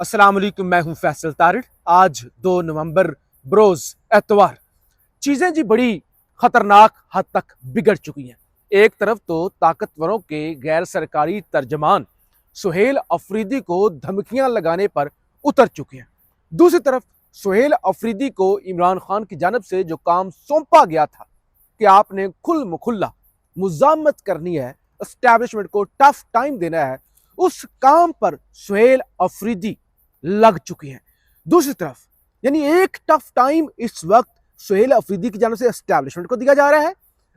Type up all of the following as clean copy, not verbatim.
अस्सलाम वालेकुम, मैं हूं फैसल तारिड़। आज 2 नवंबर बरोज एतवार। चीजें जी बड़ी खतरनाक हद तक बिगड़ चुकी हैं। एक तरफ तो ताकतवरों के गैर सरकारी तर्जमान सुहेल अफरीदी को धमकियां लगाने पर उतर चुके हैं। दूसरी तरफ सुहेल अफरीदी को इमरान खान की जानब से जो काम सौंपा गया था कि आपने खुल मुखुल्ला मुजामत करनी है, एस्टैब्लिशमेंट को टफ टाइम देना है, उस काम पर सुहेल अफरीदी लग चुकी हैं। दूसरी तरफ यानी एक टफ टाइम इस वक्त सुहेल अफरीदी की जानब से एस्टैब्लिशमेंट को दिया जा रहा है।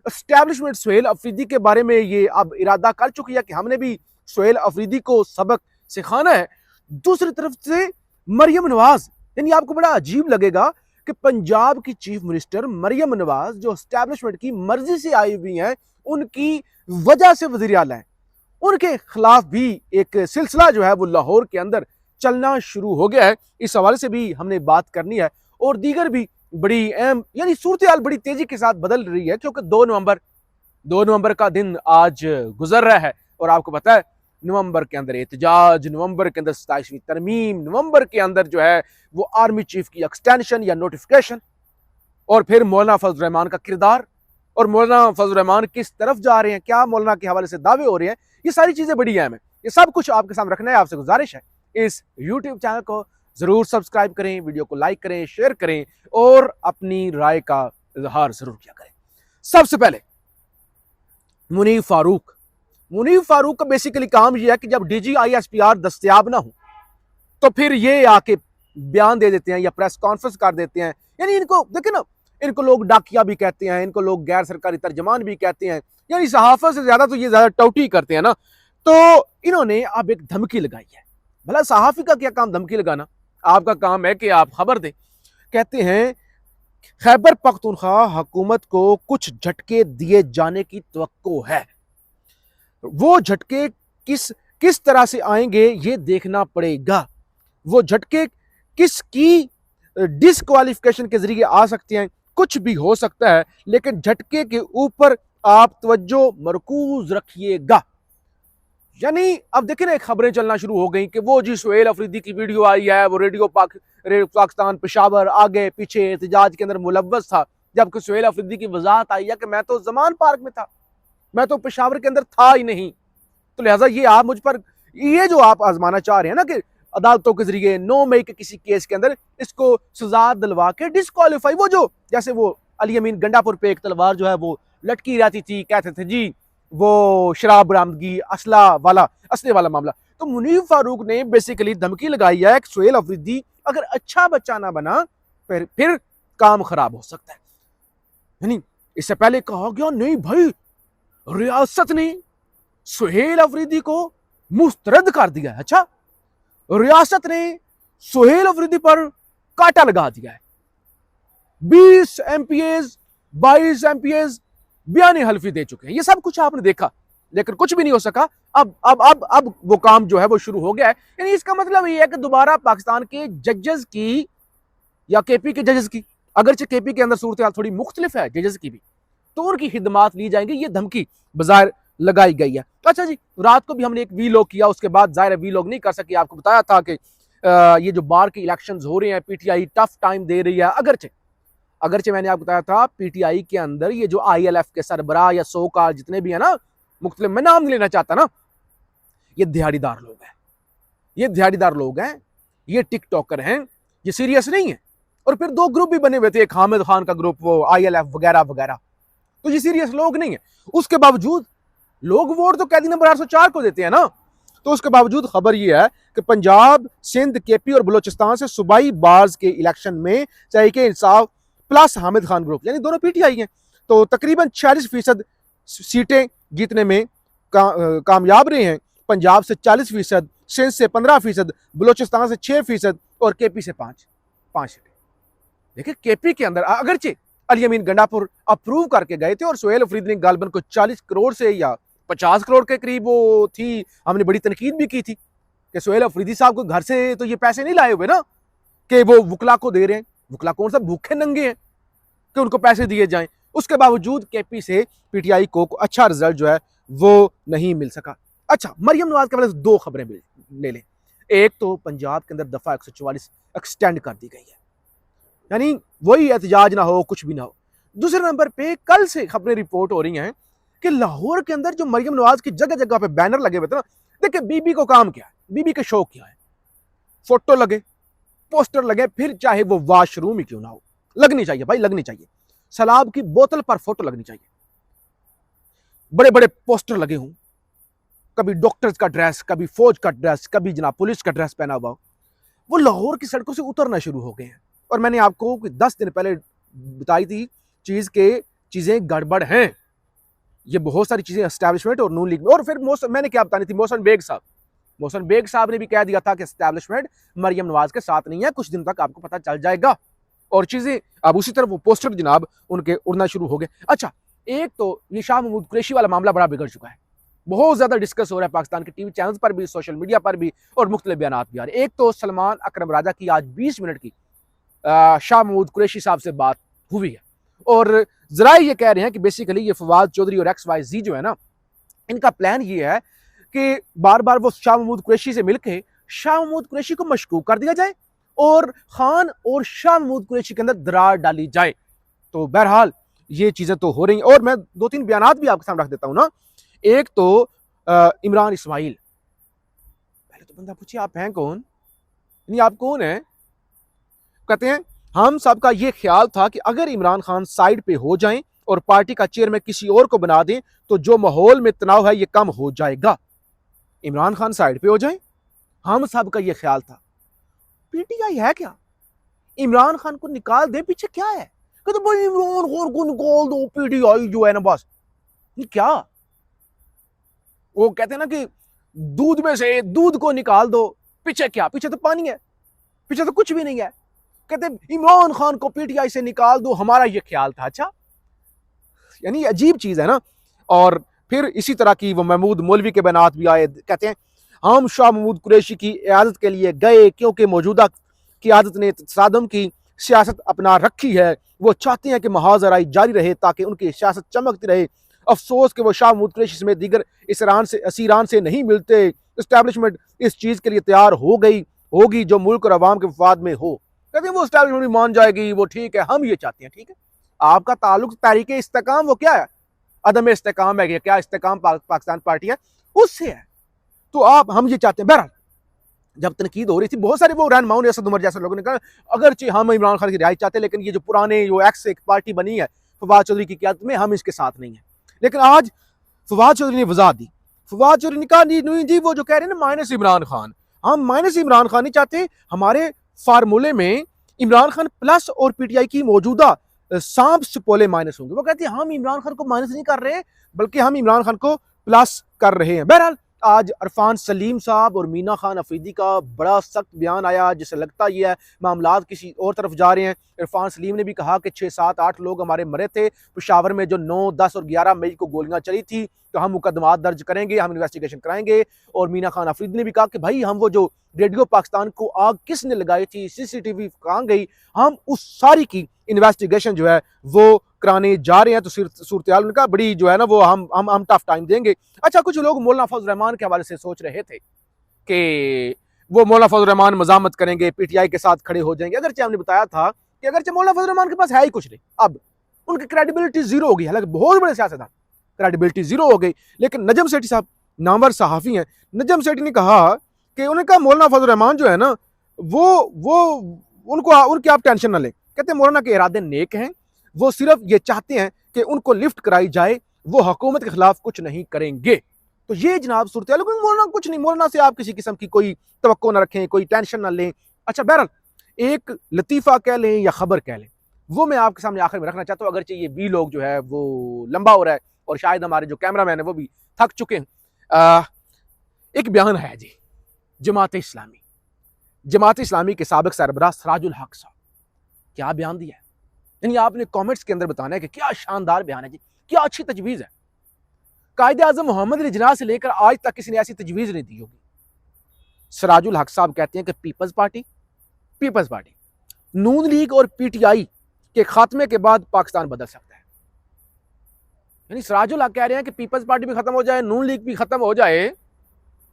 एस्टैब्लिशमेंट सुहेल अफरीदी के बारे में ये अब इरादा कर चुकी है कि हमने भी सुहेल अफरीदी को सबक सिखाना है। दूसरी तरफ से मरियम नवाज, यानी आपको बड़ा अजीब लगेगा कि पंजाब की चीफ मिनिस्टर मरियम नवाज जो एस्टैब्लिशमेंट की मर्जी से आई हुई हैं, उनकी वजह से वजीर आला है, उनके खिलाफ भी एक सिलसिला जो है वो लाहौर के अंदर चलना शुरू हो गया है। इस हवाले से भी हमने बात करनी है और दीगर भी बड़ी अहम यानी सूरत हाल बड़ी तेजी के साथ बदल रही है, क्योंकि 2 नवंबर का दिन आज गुजर रहा है और आपको पता है नवंबर के अंदर एहतजाज, नवंबर के अंदर 27वीं तरमीम, नवंबर के अंदर जो है वो आर्मी चीफ की एक्सटेंशन या नोटिफिकेशन, और फिर मौलाना फजल रहमान का किरदार और मौलाना फजल रहमान किस तरफ जा रहे हैं, क्या मौलाना के हवाले से दावे हो रहे हैं, ये सारी चीजें बड़ी अहम है। ये सब कुछ आपके सामने रखना है। आपसे गुजारिश है इस यूट्यूब चैनल को जरूर सब्सक्राइब करें, वीडियो को लाइक करें, शेयर करें और अपनी राय का इजहार जरूर किया करें। सबसे पहले मुनीफ फारूक का बेसिकली काम यह है कि जब डीजी ISPR दस्तयाब ना हो तो फिर ये आके बयान दे देते हैं या प्रेस कॉन्फ्रेंस कर देते हैं। यानी इनको देखे ना, इनको लोग डाकिया भी कहते हैं, इनको लोग गैर सरकारी तर्जमान भी कहते हैं, यानी सहाफत से ज्यादा तो ये ज्यादा टौटी करते हैं ना। तो इन्होंने अब एक धमकी लगाई है। भला सहाफी का क्या काम धमकी लगाना? आपका काम है कि आप खबर दें। कहते हैं खैबर पख्तूनख्वा हुकूमत को कुछ झटके दिए जाने की तवक्को है। वो झटके किस किस तरह से आएंगे ये देखना पड़ेगा। वो झटके किसकी डिस्क्वालिफिकेशन के जरिए आ सकते हैं, कुछ भी हो सकता है, लेकिन झटके के ऊपर आप तवज्जो मरकूज रखिएगा। यानी अब देखिए ना, खबरें चलना शुरू हो गई कि वो जी सुहेल अफरीदी की वीडियो आई है, वो रेडियो पाकिस्तान पेशावर आगे पीछे एहतजाज के अंदर मुलव्वस था, जबकि सुहेल अफरीदी की वजाहत आई है कि मैं तो जमान पार्क में था, मैं तो पेशावर के अंदर था ही नहीं। तो लिहाजा ये आप मुझ पर ये जो आप आजमाना चाह रहे हैं ना कि अदालतों के जरिए 9 मई के किसी केस के अंदर इसको सजा दिलवा के डिस्क्वालीफाई, वो जो जैसे वो अली अमीन गंडापुर पे एक तलवार जो है वो लटकी रहती थी, कहते थे जी वो शराब बरामदगी असले वाला मामला। तो मुनीफ फारूक ने बेसिकली धमकी लगाई है कि सुहेल अफरीदी अगर अच्छा बच्चा ना बना फिर काम खराब हो सकता है। यानी इससे पहले कहा गया नहीं भाई, रियासत ने सुहेल अफरीदी को मुस्तरद कर दिया है। अच्छा, रियासत ने सुहेल अफरीदी पर कांटा लगा दिया है। 20 MPAs 22 MPAs बयानी हल्फी दे चुके हैं। ये सब कुछ आपने देखा, लेकिन कुछ भी नहीं हो सका। अब वो काम जो है वो शुरू हो गया है। यानी इसका मतलब ये है कि दोबारा पाकिस्तान के जजेस की या KP के जजेस की, अगरचे KP के अंदर सूरत हाल थोड़ी मुख्तलिफ है जजेस की भी, तो उनकी खिदमात ली जाएंगी। ये धमकी बाजार लगाई गई है। अच्छा जी, रात को भी हमने एक वीलॉग किया, उसके बाद जाहिर वीलॉग नहीं कर सके। आपको बताया था कि ये जो बार के इलेक्शंस हो रहे हैं, PTI टफ टाइम दे रही है। अगरचे मैंने आपको बताया था PTI के अंदर ये जो ILF के सरबराह या सोकार जितने भी है ना, मुख्तलिफ, मैं नाम नहीं लेना चाहता ना, ये दिहाड़ीदार लोग हैं, ये टिकटॉकर हैं, ये सीरियस नहीं है। और फिर 2 ग्रुप भी बने हुए थे, एक हामिद खान का ग्रुप, वो ILF वगैरह वगैरह, तो ये सीरियस लोग नहीं है। उसके बावजूद लोग वोट तो कैदी नंबर 804 को देते हैं ना। तो उसके बावजूद खबर यह है कि पंजाब, सिंध, KP और बलोचिस्तान से सूबाई बार्स के इलेक्शन में तहरीक इंसाफ प्लस हामिद खान ग्रुप, यानी दोनों PTI हैं, तो तकरीबन 46% सीटें जीतने में कामयाब रहे हैं। पंजाब से 40%, सिंध से 15%, बलोचिस्तान से 6% और KP से 5 सीटें। देखिए KP के अंदर अगरचे अली अमीन गंडापुर अप्रूव करके गए थे और सुहेल अफरीदी ने गालबन को 40 करोड़ से या 50 करोड़ के करीब वो थी। हमने बड़ी तनकीद भी की थी कि सुहेल अफरीदी साहब को घर से तो ये पैसे नहीं लाए हुए ना कि वो वकला को दे रहे हैं। वकला कौन सा भूखे नंगे हैं कि उनको पैसे दिए जाएं। उसके बावजूद KP से PTI को अच्छा रिजल्ट जो है वो नहीं मिल सका। अच्छा, मरियम नवाज के बारे में 2 खबरें ले लें। एक तो पंजाब के अंदर दफा 144 एक्सटेंड कर दी गई है, यानी वही एहतजाज ना हो, कुछ भी ना हो। दूसरे नंबर पे कल से खबरें रिपोर्ट हो रही हैं कि लाहौर के अंदर जो मरियम नवाज की जगह जगह पे बैनर लगे हुए थे ना, देखिए बीबी को काम क्या है, बीबी के शौक क्या है, फोटो लगे, पोस्टर लगे, फिर चाहे वो वॉशरूम ही क्यों ना हो, लगनी चाहिए भाई, लगनी चाहिए। सलाब की बोतल पर फोटो लगनी चाहिए, बड़े बड़े पोस्टर लगे हों, कभी डॉक्टर्स का ड्रेस, कभी फौज का ड्रेस, कभी जनाब पुलिस का ड्रेस पहना हुआ। वो लाहौर की सड़कों से उतरना शुरू हो गए हैं। और मैंने आपको 10 दिन पहले बताई थी चीज के चीजें गड़बड़ हैं, ये बहुत सारी चीजें एस्टैब्लिशमेंट और नून लीग में। और फिर मैंने क्या बतानी थी, मोहसन बेग साहब ने भी कह दिया था कि एस्टैब्लिशमेंट मरियम नवाज के साथ नहीं है, कुछ दिन तक आपको पता चल जाएगा। और चीजें अब उसी तरह वो पोस्टर जनाब उनके उड़ना शुरू हो गए। अच्छा, एक तो ये शाह महमूद कुरैशी वाला मामला बड़ा बिगड़ चुका है, बहुत ज्यादा डिस्कस हो रहा है पाकिस्तान के टीवी चैनल्स पर भी, सोशल मीडिया पर भी, और मुख्तलिफ बयान भी आ रहे हैं। एक तो सलमान अकरम राजा की आज 20 मिनट की शाह महमूद कुरैशी साहब से बात हुई है, और जरा ये कह रहे हैं कि बेसिकली ये फवाद चौधरी और XYZ जो है ना, इनका प्लान ये है कि बार बार वो शाह महमूद कुरैशी से मिलकर शाह महमूद कुरैशी को मशकूक कर दिया जाए और खान और शाह महमूद कुरैशी के अंदर दरार डाली जाए। तो बहरहाल ये चीजें तो हो रही हैं। और मैं 2-3 बयान भी आपके सामने रख देता हूं ना। एक तो इमरान इस्माइल, पहले तो बंदा पूछिए आप हैं कौन, नहीं आप कौन हैं? कहते हैं हम सबका ये ख्याल था कि अगर इमरान खान साइड पे हो जाएं और पार्टी का चेयरमैन किसी और को बना दें तो जो माहौल में तनाव है ये कम हो जाएगा। इमरान खान साइड पे हो जाएं, हम सबका ये ख्याल था। पीटीआई है क्या? इमरान खान को निकाल दे, पीछे क्या है? कहते भाई इमरान खान को निकाल दो, पीटीआई जो है ना बस। ये क्या, वो कहते हैं ना कि दूध में से दूध को निकाल दो, पीछे क्या? पीछे तो पानी है, पीछे तो कुछ भी नहीं है। कहते इमरान खान को पीटीआई से निकाल दो, हमारा ये ख्याल था। अच्छा, यानी अजीब चीज है ना। और फिर इसी तरह की वो महमूद मौलवी के बयान भी आए, कहते हैं हम शाह महमूद कुरैशी की इयादत के लिए गए क्योंकि मौजूदा क़यादत ने तसादम की सियासत अपना रखी है, वो चाहते हैं कि मुहाज़राई जारी रहे ताकि उनकी सियासत चमकती रहे। अफसोस कि वो शाह महमूद कुरैशी समेत दीगर असीरान से नहीं मिलते। इस्टेब्लिशमेंट इस चीज़ के लिए तैयार हो गई होगी जो मुल्क और अवाम के वफाद में हो। कहते हैं वो इस्टेब्लिशमेंट भी मान जाएगी, वो ठीक है, हम ये चाहते हैं। ठीक है, आपका ताल्लुक तहरीक इस्तेकाम, वो क्या है, अदम इस्तेकाम है, क्या इस्तेकाम पाकिस्तान पार्टी है, उससे है। तो हम ये चाहते हैं। बहरहाल जब तनकीद हो रही थी, बहुत सारे वो रहनुमाओं ने, असद उमर जैसे लोगों ने कहा अगरचे हम इमरान खान की रिहाई चाहते हैं, लेकिन ये जो पुराने जो एक्स एक पार्टी बनी है फवाद चौधरी की क़यादत में, हम इसके साथ नहीं है। लेकिन आज फवाद चौधरी ने वजाहत दी, फवाद चौधरी ने कहा नहीं जी, वो जो कह रहे हैं ना माइनस इमरान खान, हम माइनस इमरान खान नहीं चाहते। हमारे फार्मूले में इमरान खान प्लस और पीटीआई की मौजूदा सांप सुपोले माइनस होंगे। वो कहते हैं हम इमरान खान को माइनस नहीं कर रहे, बल्कि हम इमरान खान को प्लस कर रहे हैं। बहरहाल आज अरफान सलीम साहब और मीना खान अफरीदी का बड़ा सख्त बयान आया, जिससे लगता यह है मामलात किसी और तरफ जा रहे हैं। इरफान सलीम ने भी कहा कि 6, 7, 8 लोग हमारे मरे थे पेशावर में, जो 9, 10 और 11 मई को गोलियां चली थी, तो हम मुकदमात दर्ज करेंगे, हम इन्वेस्टिगेशन कराएंगे। और मीना खान अफरीदी ने भी कहा कि भाई हम वो जो रेडियो पाकिस्तान को आग किसने लगाई थी, CCTV कहाँ गई, हम उस सारी की इन्वेस्टिगेशन जो है वो कराने जा रहे हैं। तो सूरत उनका बड़ी जो है ना, वो हम टफ टाइम देंगे। अच्छा, कुछ लोग मौलाना फजल रहमान के हवाले से सोच रहे थे कि वो मौलाना फजल रहमान मजामत करेंगे, पीटीआई के साथ खड़े हो जाएंगे। अगरचे हमने बताया था कि अगरचे मौलाना फजल रहमान के पास है ही कुछ नहीं, अब उनकी क्रेडिबिलिटी जीरो हो गई। हालांकि बहुत बड़े सियासतदान, क्रेडिबिलिटी जीरो हो गई। लेकिन नजम सेठी साहब नामवर सहाफ़ी हैं, नजम सेठी ने कहा कि उन्होंने कहा मौलाना फजल रहमान जो है ना, वो उनकी आप टेंशन ना लें। कहते हैं मौलाना के इरादे नेक हैं, वो सिर्फ ये चाहते हैं कि उनको लिफ्ट कराई जाए, वो हुकूमत के खिलाफ कुछ नहीं करेंगे। तो ये जनाब सूरत हाल। मौलाना कुछ नहीं, मौलाना से आप किसी किस्म की कोई तवक्को ना रखें, कोई टेंशन ना लें। अच्छा, बहरहाल एक लतीफ़ा कह लें या खबर कह लें, वो मैं आपके सामने आखिर में रखना चाहता हूँ। अगरचे ये भी लोग जो है वो लंबा हो रहा है और शायद हमारे जो कैमरा मैन है वो भी थक चुके हैं। एक बयान है जी जमात इस्लामी के साबिक सरबराह सराजुल हक साहब, क्या बयान दिया है। यानी आपने कमेंट्स के अंदर बताना है कि क्या शानदार बयान है जी, क्या अच्छी तजवीज़ है। कायदे आज़म मोहम्मद अली जिन्ना से लेकर आज तक किसी ने ऐसी तजवीज़ नहीं दी होगी। सराजुल हक साहब कहते हैं कि पीपल्स पार्टी नून लीग और पीटीआई के खात्मे के बाद पाकिस्तान बदल सकता है। यानी सराजुल हक कह रहे हैं कि पीपल्स पार्टी भी खत्म हो जाए, नून लीग भी खत्म हो जाए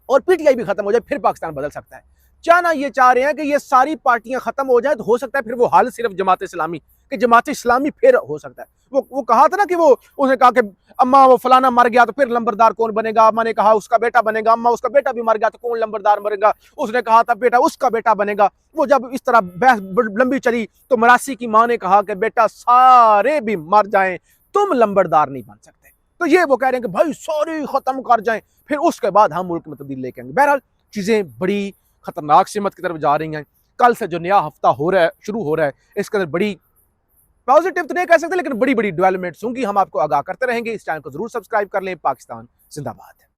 और पीटीआई भी खत्म हो जाए, फिर पाकिस्तान बदल सकता है। चाहना ये चाह रहे हैं कि ये सारी पार्टियां खत्म हो जाए, तो हो सकता है फिर वो हाल सिर्फ जमात इस्लामी, कि जमात इस्लामी फिर हो सकता है। वो कहा था ना कि वो उसने कहा कि अम्मा वो फलाना मर गया तो फिर लंबरदार कौन बनेगा, अम्मा ने कहा उसका बेटा बनेगा, अम्मा उसका बेटा भी मर गया तो कौन लंबरदार बनेगा, उसने कहा था बेटा उसका बेटा बनेगा। वो जब इस तरह बहस लंबी चली तो मरासी की मां ने कहा कि बेटा सारे भी मर जाएं, तुम लंबरदार नहीं बन सकते। तो ये वो कह रहे हैं कि भाई सारे खत्म कर जाएं, फिर उसके बाद हम मुल्क में तब्दीली लेके आएंगे। बहरहाल चीजें बड़ी खतरनाक सिमत की तरफ जा रही हैं। कल से जो नया हफ्ता हो रहा है, शुरू हो रहा है, इसके अंदर बड़ी पॉजिटिव तो नहीं कह सकते, लेकिन बड़ी बड़ी डेवलपमेंट्स होंगी। हम आपको आगाह करते रहेंगे। इस चैनल को जरूर सब्सक्राइब कर लें। पाकिस्तान जिंदाबाद।